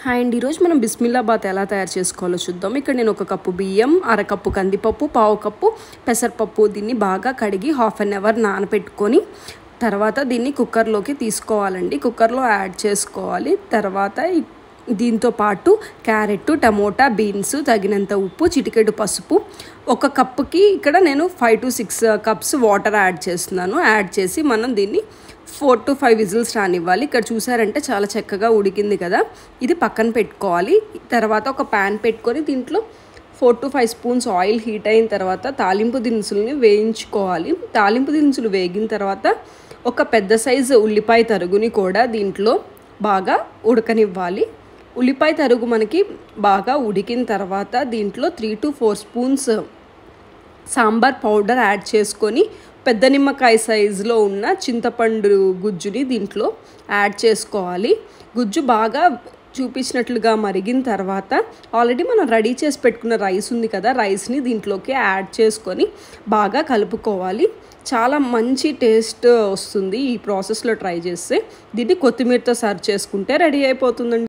Hi అండి, ఈరోజు మనం బిస్మిల్లాబాత్ ఎలా తయారు చేసుకోవాలో చూద్దాం. ఇక్కడ నేను 1 కప్పు బియ్యం, అరకప్పు కందిపప్పు, పావు కప్పు పెసరపప్పు దీన్ని బాగా కడిగి హాఫ్ అన్ అవర్ నానబెట్టుకొని తర్వాత దీన్ని కుక్కర్లోకి తీసుకోవాలండి. కుక్కర్లో యాడ్ చేసుకోవాలి. తర్వాత దీంతో పాటు క్యారెట్, టమోటా, బీన్స్, తగినంత ఉప్పు, చిటికెడు పసుపు, 1 కప్పుకి ఇక్కడ నేను 5 to 6 కప్స్ వాటర్ యాడ్ చేస్తున్నాను. యాడ్ చేసి మనం దీన్ని 4 to 5 విజిల్స్ రానివ్వాలి. ఇక్కడ చూసారంటే చాలా చక్కగా ఉడికింది కదా. ఇది పక్కన పెట్టుకోవాలి. తర్వాత ఒక ప్యాన్ పెట్టుకొని దీంట్లో 4 to 5 స్పూన్స్ ఆయిల్ హీట్ అయిన తర్వాత తాలింపు దినుసుల్ని వేయించుకోవాలి. తాలింపు దినుసులు వేగిన తర్వాత ఒక పెద్ద సైజు ఉల్లిపాయ తరుగుని కూడా దీంట్లో బాగా ఉడకనివ్వాలి. ఉల్లిపాయ తరుగు మనకి బాగా ఉడికిన తర్వాత దీంట్లో 3 to 4 spoons sambar powder add చేసుకొని పెద్ద నిమ్మకాయ సైజులో ఉన్న చింతపండు గుజ్జుని దీంట్లో యాడ్ చేసుకోవాలి. గుజ్జు బాగా చూపించినట్లుగా మరిగిన తర్వాత ఆల్రెడీ మనం రెడీ చేసి పెట్టుకున్న రైస్ ఉంది కదా, రైస్ని దీంట్లోకి యాడ్ చేసుకొని బాగా కలుపుకోవాలి. చాలా మంచి టేస్ట్ వస్తుంది ఈ ప్రాసెస్లో ట్రై చేస్తే. దీన్ని కొత్తిమీరతో సర్వ్ చేసుకుంటే రెడీ అయిపోతుందండి.